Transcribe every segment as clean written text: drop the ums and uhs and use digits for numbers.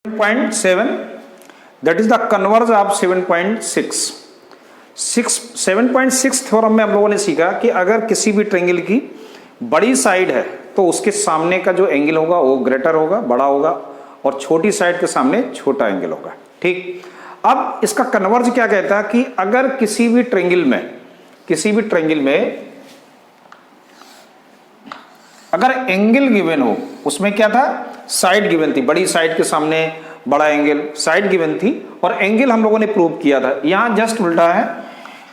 7.7 that is the converse of 7.6। 7.6 theorem में हम लोगों ने सीखा कि अगर किसी भी ट्रायंगल की बड़ी साइड है तो उसके सामने का जो एंगल होगा वो ग्रेटर होगा, बड़ा होगा, और छोटी साइड के सामने छोटा एंगल होगा। ठीक, अब इसका कन्वर्ज क्या कहता है कि अगर किसी भी ट्रायंगल में अगर एंगल गिवन हो, उसमें क्या था, साइड गिवन थी, बड़ी साइड के सामने बड़ा एंगल, साइड गिवन थी और एंगल हम लोगों ने प्रूव किया था। यहां जस्ट उल्टा है,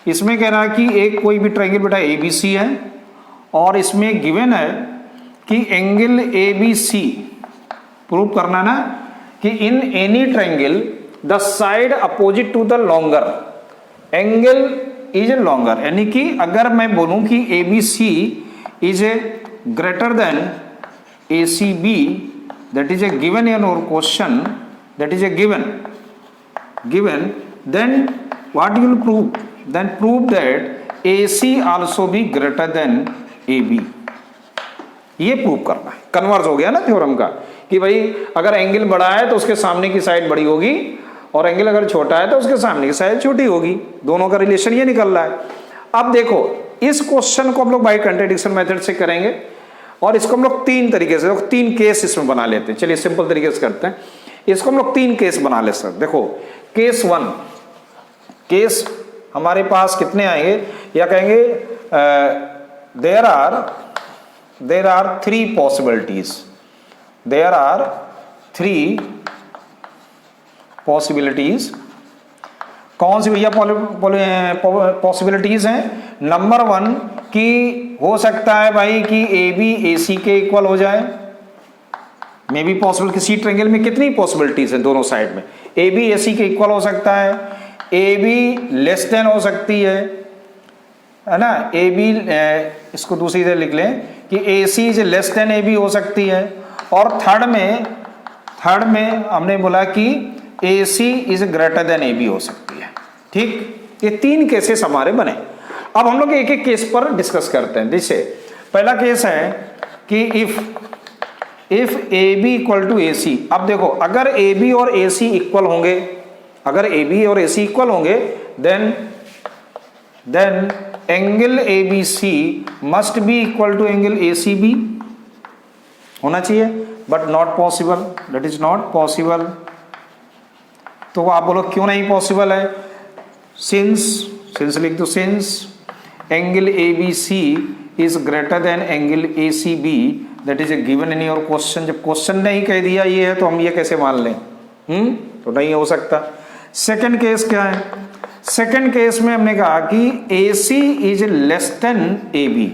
इसमें कह रहा है कि एक कोई भी ट्रायंगल बेटा एबीसी है और इसमें गिवन है कि एंगल एबीसी प्रूव करना ना कि in any triangle the side opposite to the longer angle is longer, यानी कि अगर मैं बोलूं कि ABC is a greater than ACB, that is a given in our question, that is a given, then what you will prove? Then prove that AC also be greater than AB। ये prove करना है। Converge हो गया ना theorem का कि भाई अगर एंगल बड़ा है तो उसके सामने की साइड बड़ी होगी और एंगल अगर छोटा है तो उसके सामने की साइड छोटी होगी, दोनों का रिलेशन ये निकल रहा है। अब देखो इस क्वेश्चन को हम लोग बाय कंट्राडिक्शन मेथड से करेंगे और इसको हम लोग तीन तरीके से, तीन केस इसमें बना लेते हैं। चलिए सिंपल तरीके से करते हैं, इसको हम लोग तीन केस बना ले सकते। देखो केस वन, केस हमारे पास कितने आएंगे, या कहेंगे there are three possibilities, there are three possibilities. कौन सी भैया पॉसिबिलिटीज हैं? नंबर वन कि हो सकता है भाई कि ए बी ए सी के इक्वल हो जाए, मे बी पॉसिबल। किसी ट्रायंगल में कितनी पॉसिबिलिटीज हैं दोनों साइड में, ए बी ए सी के इक्वल हो सकता है, ए बी लेस देन हो सकती है ना, ए बी इसको दूसरी तरह लिख लें कि A C is less than A B हो सकती है, और थर्ड में हमने बोला कि A C is greater than A B हो सकती है। ठीक, ये तीन केसेस हमारे बने। अब हम लोग एक एक केस पर डिस्कस करते हैं। जैसे पहला केस है कि if A B equal to A C. अब देखो अगर ए बी और ए सी इक्वल होंगे, अगर ए बी और ए सी इक्वल होंगे then angle A B C must be equal to angle A C B होना चाहिए, but not possible, that is not possible. तो आप बोलो क्यों नहीं पॉसिबल है? सिंस लिख दो, since angle A B C is greater than angle A C B, that is a given in your question. जब क्वेश्चन ने ही कह दिया ये है तो हम ये कैसे मान लें? तो नहीं हो सकता। सेकंड केस क्या है? सेकंड केस में हमने कहा कि A C is less than A B.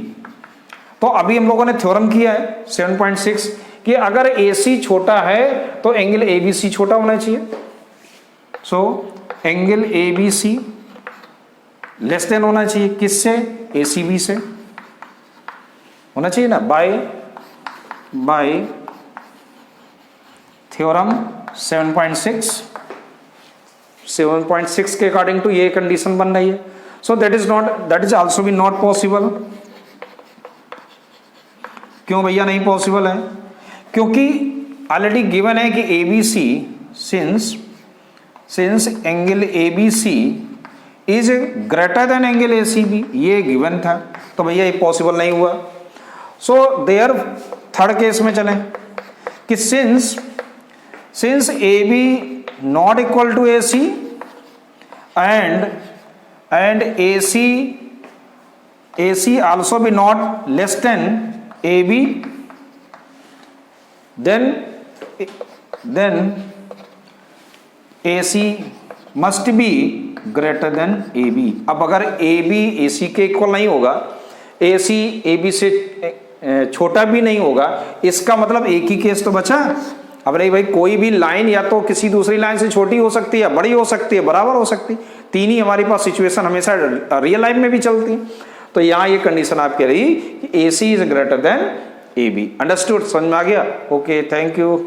तो अभी हम लोगों ने थ्योरम किया है 7.6 कि अगर ए सी छोटा है तो एंगल ए बी सी छोटा होना चाहिए। So angle A B C less than होना चाहिए किससे? ए सी बी से होना चाहिए ना, बाय थ्योरम 7.6 के अकॉर्डिंग टू ये कंडीशन बन रही है। So that is also be not possible. क्यों भैया नहीं पॉसिबल है? क्योंकि ऑलरेडी गिवन है कि A B C, since angle A B C is greater than angle A C B, ये गिवन था, तो भैया ये पॉसिबल नहीं हुआ। सो देयर थर्ड केस में चलें कि since A B not equal to A C and A C also be not less than A B, then A C must be greater than A B. अब अगर A B ए सी के equal नहीं होगा, ए सी A B से छोटा भी नहीं होगा, इसका मतलब एक ही केस तो बचा। अब नहीं भाई, कोई भी लाइन या तो किसी दूसरी लाइन से छोटी हो सकती है, बड़ी हो सकती है, बराबर हो सकती है। तीन ही हमारे पास सिचुएशन हमेशा रियल लाइफ में भी चलती है। तो यहाँ ये कंडीशन आप कह रही कि A C is greater than A B. Understood? समझ में आ गया? Okay, thank you.